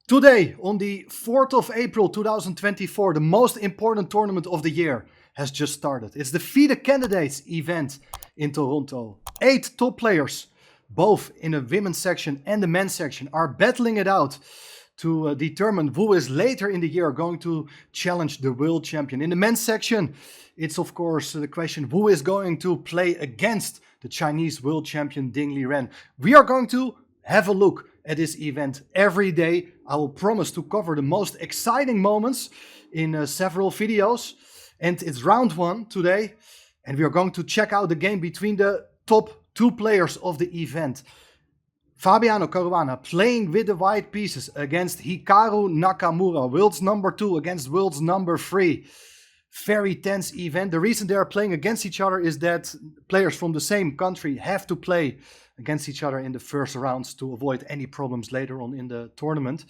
Today, on the 4th of April 2024, the most important tournament of the year has just started. It's the FIDE Candidates event in Toronto. 8 top players, both in the women's section and the men's section, are battling it out to determine who is later in the year going to challenge the world champion. In the men's section, it's of course the question who is going to play against the Chinese world champion Ding Liren. We are going to have a look at this event every day. I will promise to cover the most exciting moments in several videos. And it's round 1 today. And we are going to check out the game between the top 2 players of the event. Fabiano Caruana playing with the white pieces against Hikaru Nakamura, world's number 2 against world's number 3. Very tense event. The reason they are playing against each other is that players from the same country have to play against each other in the first rounds to avoid any problems later on in the tournament.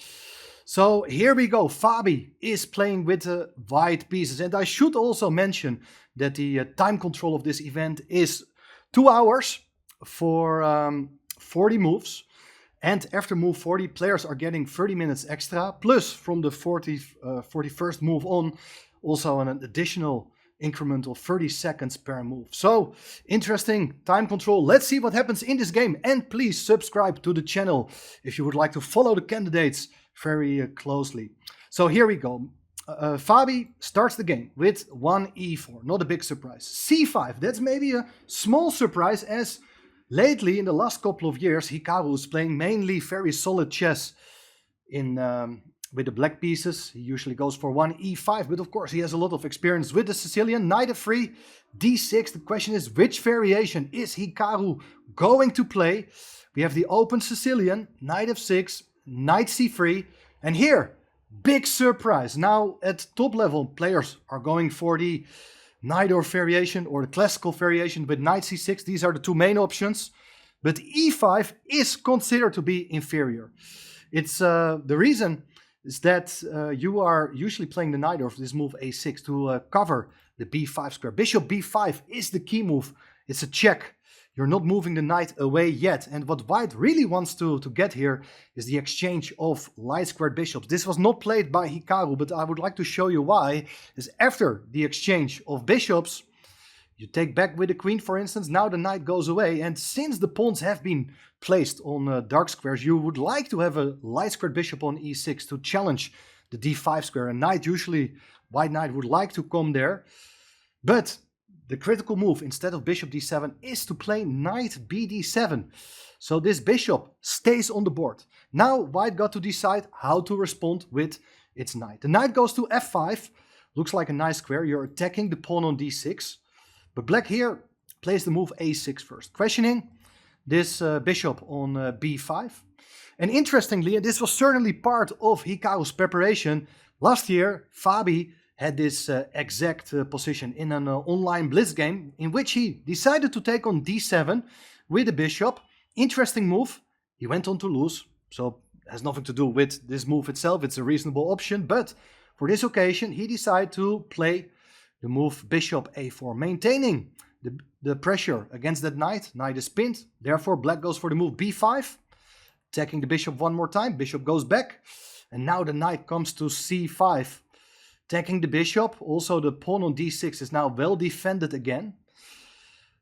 So here we go. Fabi is playing with the white pieces. And I should also mention that the time control of this event is 2 hours for 40 moves. And after move 40, players are getting 30 minutes extra. Plus from the 41st move on, also an additional increment of 30 seconds per move. So interesting time control. Let's see what happens in this game. And please subscribe to the channel if you would like to follow the candidates very closely. So here we go. Fabi starts the game with 1 e4. Not a big surprise. c5. That's maybe a small surprise, as lately in the last couple of years Hikaru is playing mainly very solid chess in with the black pieces. He usually goes for 1 e5, but of course he has a lot of experience with the Sicilian. Knight f3, d6. The question is, which variation is Hikaru going to play? We have the open Sicilian, knight f6, knight c3, and here, big surprise. Now at top level, players are going for the Najdorf variation or the classical variation with knight c6. These are the 2 main options, but e5 is considered to be inferior. It's the reason is that you are usually playing the Najdorf, this move a6, to cover the b5 square. Bishop b5 is the key move. It's a check. You're not moving the knight away yet. And what white really wants to get here is the exchange of light squared bishops. This was not played by Hikaru, but I would like to show you why. Is after the exchange of bishops, you take back with the queen, for instance. Now the knight goes away. And since the pawns have been placed on dark squares, you would like to have a light squared bishop on e6 to challenge the d5 square. A knight, usually white knight, would like to come there. But the critical move instead of bishop d7 is to play knight bd7. So this bishop stays on the board. Now white got to decide how to respond with its knight. The knight goes to f5. Looks like a nice square. You're attacking the pawn on d6. But black here plays the move a6 first, questioning this bishop on b5. And interestingly, and this was certainly part of Hikaru's preparation, last year Fabi had this exact position in an online blitz game in which he decided to take on d7 with the bishop. Interesting move. He went on to lose, so it has nothing to do with this move itself. It's a reasonable option, but for this occasion he decided to play the move bishop a4, maintaining the pressure against that knight. Knight is pinned, therefore black goes for the move b5, attacking the bishop one more time. Bishop goes back, and now the knight comes to c5, attacking the bishop. Also the pawn on d6 is now well defended again.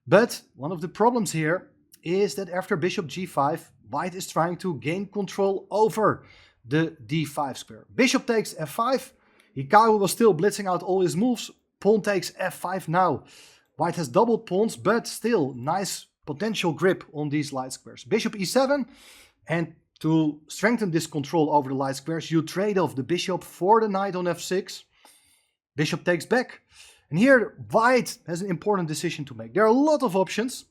But one of the problems here is that after bishop g5, white is trying to gain control over the d5 square. Bishop takes f5. Hikaru was still blitzing out all his moves. Pawn takes f5 now. White has doubled pawns, but still nice potential grip on these light squares. Bishop e7, and to strengthen this control over the light squares, you trade off the bishop for the knight on f6. Bishop takes back. And here white has an important decision to make. There are a lot of options.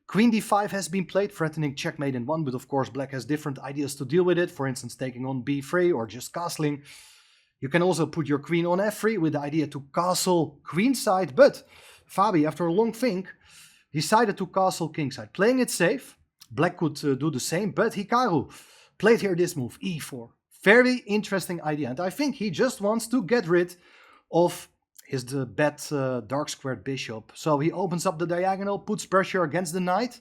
Queen d5 has been played, threatening checkmate in 1, but of course black has different ideas to deal with it. For instance, taking on b3 or just castling. You can also put your queen on f3 with the idea to castle queenside, but Fabi, after a long think, decided to castle kingside, playing it safe. Black could do the same, but Hikaru played here this move, e4. Very interesting idea, and I think he just wants to get rid of his bad dark squared bishop. So he opens up the diagonal, puts pressure against the knight,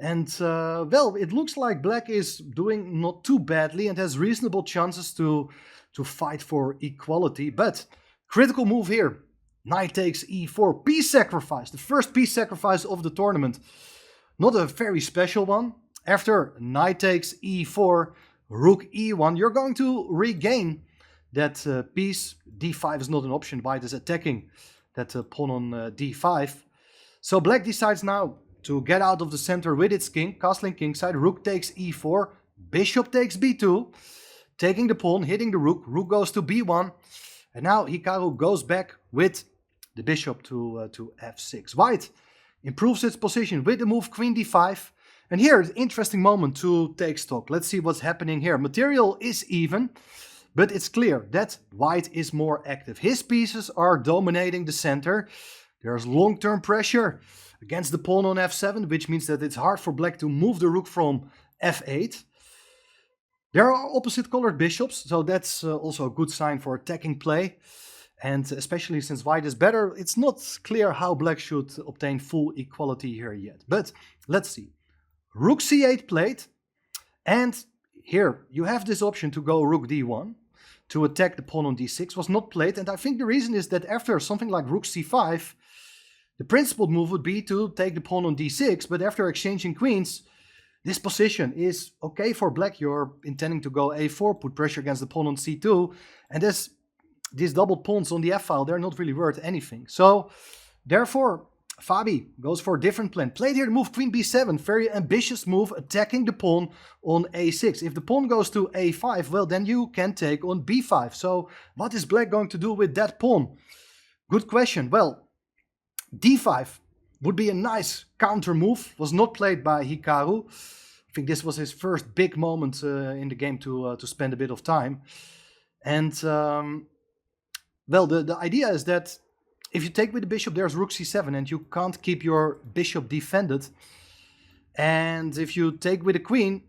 And well, it looks like black is doing not too badly and has reasonable chances to fight for equality. But critical move here. Knight takes e4, piece sacrifice. The first piece sacrifice of the tournament. Not a very special one. After knight takes e4, rook e1, you're going to regain that piece. d5 is not an option. White is attacking that pawn on d5. So black decides now to get out of the center with its king, castling kingside. Rook takes e4, bishop takes b2, taking the pawn, hitting the rook. Rook goes to b1, and now Hikaru goes back with the bishop to f6. White improves its position with the move queen d5. And here, interesting moment to take stock. Let's see what's happening here. Material is even, but it's clear that white is more active. His pieces are dominating the center. There's long-term pressure against the pawn on f7, which means that it's hard for black to move the rook from f8. There are opposite colored bishops, so that's also a good sign for attacking play. And especially since white is better, it's not clear how black should obtain full equality here yet. But let's see. Rook c8 played, and here you have this option to go rook d1 to attack the pawn on d6 was not played. And I think the reason is that after something like rook c5, the principled move would be to take the pawn on d6, but after exchanging queens, this position is okay for black. You're intending to go a4, put pressure against the pawn on c2, and these doubled pawns on the f-file, they're not really worth anything. So, therefore, Fabi goes for a different plan. Played here the move queen b7, very ambitious move, attacking the pawn on a6. If the pawn goes to a5, well, then you can take on b5. So, what is black going to do with that pawn? Good question. Well, d5 would be a nice counter move. Was not played by Hikaru. I think this was his first big moment in the game to spend a bit of time. And, well, the idea is that if you take with the bishop, there's rook c7, and you can't keep your bishop defended. And if you take with the queen,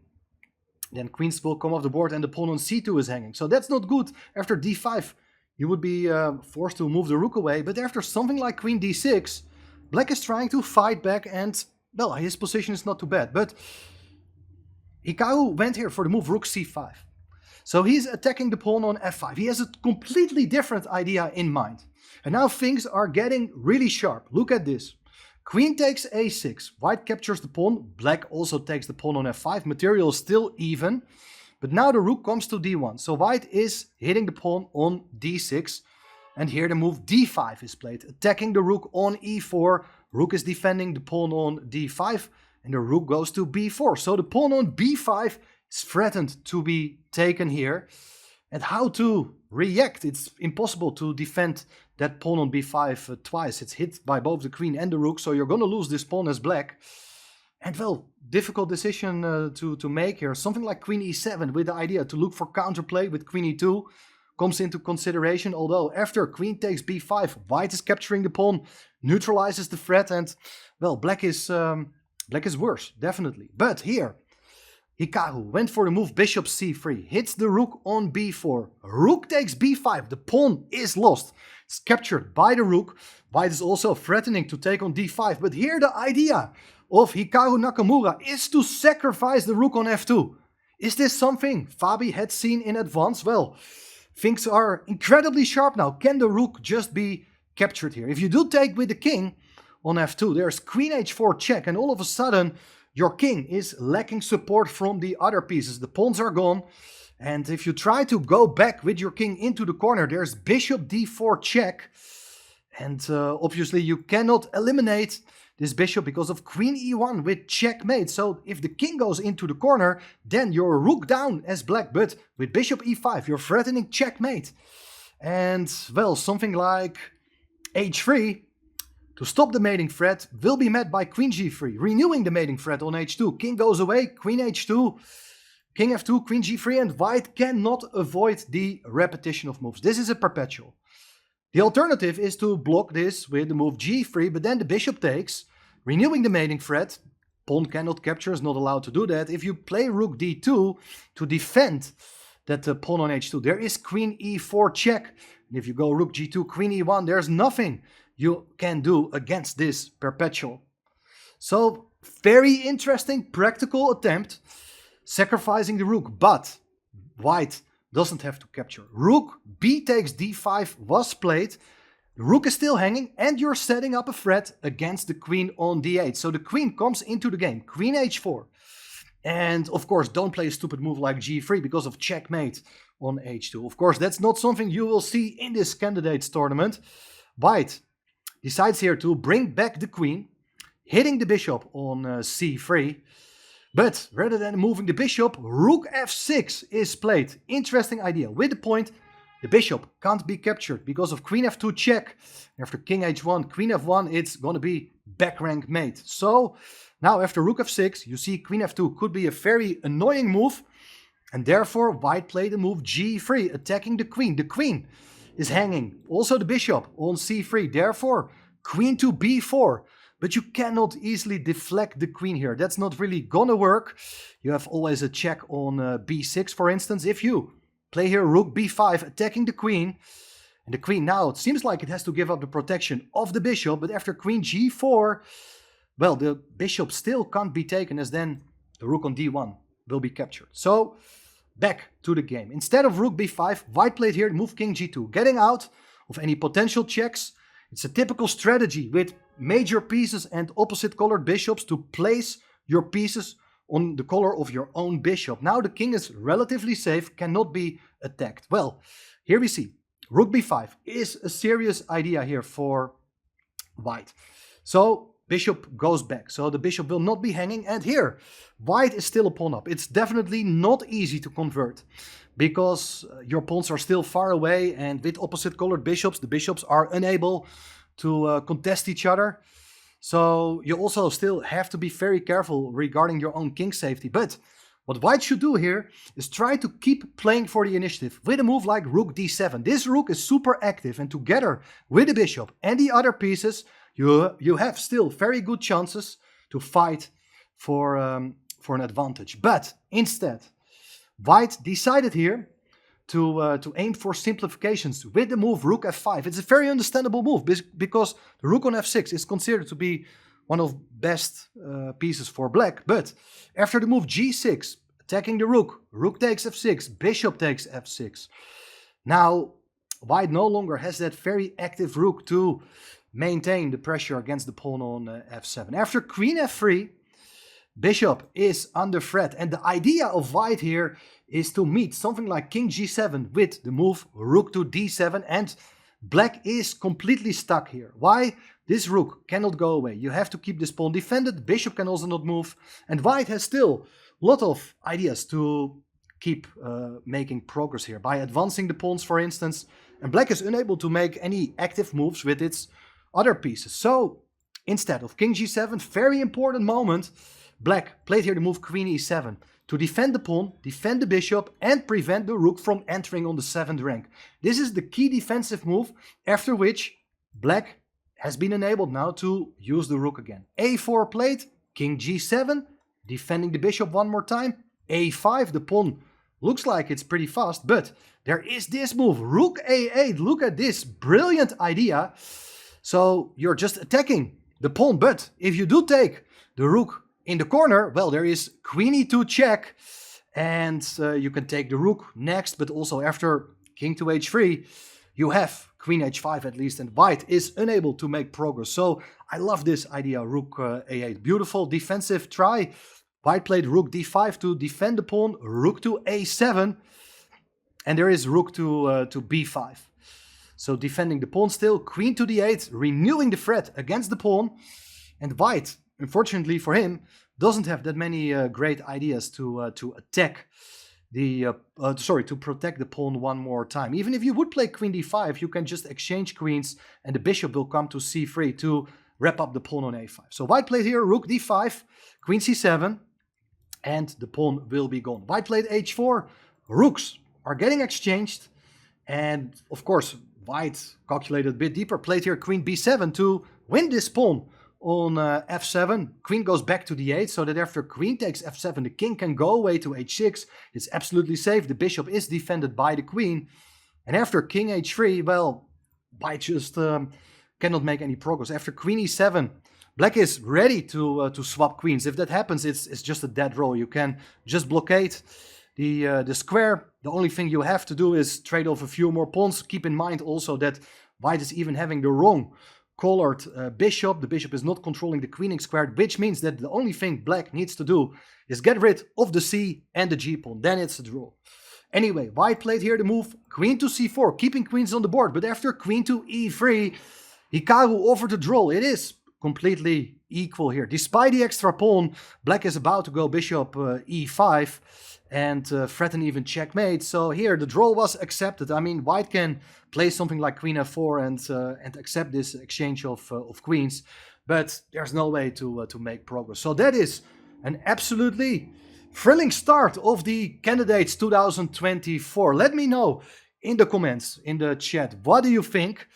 then queens will come off the board and the pawn on c2 is hanging. So that's not good. After d5, you would be forced to move the rook away. But after something like queen d6, black is trying to fight back, and, well, his position is not too bad. But Hikaru went here for the move rook c5. So he's attacking the pawn on f5. He has a completely different idea in mind. And now things are getting really sharp. Look at this. Queen takes a6. White captures the pawn. Black also takes the pawn on f5. Material is still even. But now the rook comes to d1. So white is hitting the pawn on d6. And here the move d5 is played. Attacking the rook on e4. Rook is defending the pawn on d5. And the rook goes to b4. So the pawn on b5 is threatened to be taken here. And how to react? It's impossible to defend that pawn on b5 twice. It's hit by both the queen and the rook, so you're going to lose this pawn as black. And, well, difficult decision to make here. Something like queen e7 with the idea to look for counterplay with queen e2 comes into consideration. Although after queen takes b5, white is capturing the pawn, neutralizes the threat, and, well, black is worse, definitely. But here, Hikaru went for the move bishop c3, hits the rook on b4. Rook takes b5, the pawn is lost. It's captured by the rook. White is also threatening to take on d5, but here the idea of Hikaru Nakamura is to sacrifice the rook on f2. Is this something Fabi had seen in advance? Well, things are incredibly sharp now. Can the rook just be captured here? If you do take with the king on f2, there's queen h4 check, and all of a sudden your king is lacking support from the other pieces. The pawns are gone. And if you try to go back with your king into the corner, there's bishop d4 check. And obviously you cannot eliminate this bishop because of queen e1 with checkmate. So if the king goes into the corner, then you're rook down as black. But with bishop e5, you're threatening checkmate. And, well, something like h3 to stop the mating threat will be met by queen g3, renewing the mating threat on h2. King goes away, queen h2, king f2, queen g3, and white cannot avoid the repetition of moves. This is a perpetual. The alternative is to block this with the move g3, but then the bishop takes, renewing the mating threat. Pawn cannot capture, is not allowed to do that. If you play rook d2 to defend that pawn on h2, there is queen e4 check. And if you go rook g2, queen e1, there's nothing you can do against this perpetual. So Very interesting, practical attempt, sacrificing the rook, but white doesn't have to capture. Rook b takes d5 was played. The rook is still hanging, and you're setting up a threat against the queen on d8. So the queen comes into the game. Queen h4. And of course, don't play a stupid move like g3 because of checkmate on h2. Of course, that's not something you will see in this candidates tournament. White decides here to bring back the queen, hitting the bishop on c3. But rather than moving the bishop, rook f6 is played. Interesting idea. With the point, the bishop can't be captured because of queen f2 check. After king h1, queen f1, it's going to be back rank mate. So now after rook f6, you see queen f2 could be a very annoying move. And therefore, white played the move g3, attacking the queen. The queen is hanging. Also the bishop on c3. Therefore, queen to b4. But you cannot easily deflect the queen here. That's not really gonna work. You have always a check on b6, for instance. If you play here rook b5, attacking the queen, and the queen now, it seems like it has to give up the protection of the bishop, but after queen g4, well, the bishop still can't be taken, as then the rook on d1 will be captured. So, back to the game. Instead of rook b5, white played here move king g2, getting out of any potential checks. It's a typical strategy with major pieces and opposite colored bishops to place your pieces on the color of your own bishop. Now the king is relatively safe, cannot be attacked. Well, here we see rook b5 is a serious idea here for white. So bishop goes back. So the bishop will not be hanging. And here, white is still a pawn up. It's definitely not easy to convert because your pawns are still far away, and with opposite colored bishops, the bishops are unable to contest each other. So you also still have to be very careful regarding your own king safety. But what white should do here is try to keep playing for the initiative with a move like rook d7. This rook is super active, and together with the bishop and the other pieces, you have still very good chances to fight for an advantage. But instead, white decided here to aim for simplifications with the move rook f5. It's a very understandable move because the rook on f6 is considered to be one of best pieces for black. But after the move g6, attacking the rook, rook takes f6, bishop takes f6. Now, white no longer has that very active rook to maintain the pressure against the pawn on f7. After queen f3, bishop is under threat, and the idea of white here is to meet something like king g7 with the move rook to d7, and black is completely stuck here. Why? This rook cannot go away. You have to keep this pawn defended. Bishop can also not move, and white has still a lot of ideas to keep making progress here by advancing the pawns, for instance, and black is unable to make any active moves with its other pieces. So instead of king g7, very important moment, black played here the move queen e7 to defend the pawn, defend the bishop, and prevent the rook from entering on the 7th rank. This is the key defensive move, after which black has been enabled now to use the rook again. a4 played, king g7, defending the bishop one more time, a5, the pawn looks like it's pretty fast, but there is this move, rook a8, look at this brilliant idea. So you're just attacking the pawn, but if you do take the rook in the corner, well, there is queen e2 check, and you can take the rook next, but also after king to h3, you have queen h5 at least, and white is unable to make progress. So I love this idea, rook a8. Beautiful defensive try. White played rook d5 to defend the pawn, rook to a7, and there is rook to b5. So defending the pawn still, queen to d8, renewing the threat against the pawn, and white, unfortunately for him, doesn't have that many great ideas to attack to protect the pawn one more time. Even if you would play queen d5, you can just exchange queens and the bishop will come to c3 to wrap up the pawn on a5. So white played here rook d5, queen c7, and the pawn will be gone. White played h4, rooks are getting exchanged, and of course white calculated a bit deeper, played here queen b7 to win this pawn on f7. Queen goes back to d8, so that after queen takes f7, the king can go away to h6. It's absolutely safe. The bishop is defended by the queen. And after king h3, well, white just cannot make any progress. After queen e7, Black is ready to swap queens. If that happens, it's just a dead roll. You can just blockade the square. The only thing you have to do is trade off a few more pawns. Keep in mind also that white is even having the wrong colored bishop. The bishop is not controlling the queening square, which means that the only thing black needs to do is get rid of the c and the g pawn. Then it's a draw. Anyway, white played here the move queen to c4, keeping queens on the board. But after queen to e3, Hikaru offered a draw. It is completely equal here. Despite the extra pawn, black is about to go bishop e5 and threaten even checkmate. So here the draw was accepted. I mean, white can play something like queen f4 and accept this exchange of queens, but there's no way to make progress. So that is an absolutely thrilling start of the Candidates 2024. Let me know in the comments, in the chat, what do you think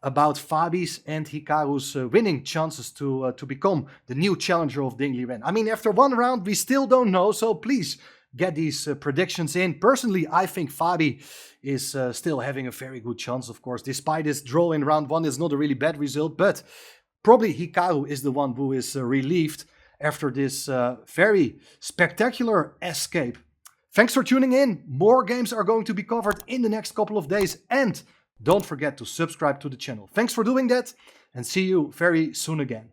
about Fabi's and Hikaru's winning chances to become the new challenger of Dingley Ren. I mean, after one round, we still don't know, so please get these predictions in. Personally, I think Fabi is still having a very good chance, of course. Despite his draw in round one, it's not a really bad result, but probably Hikaru is the one who is relieved after this very spectacular escape. Thanks for tuning in. More games are going to be covered in the next couple of days, and don't forget to subscribe to the channel. Thanks for doing that, and see you very soon again.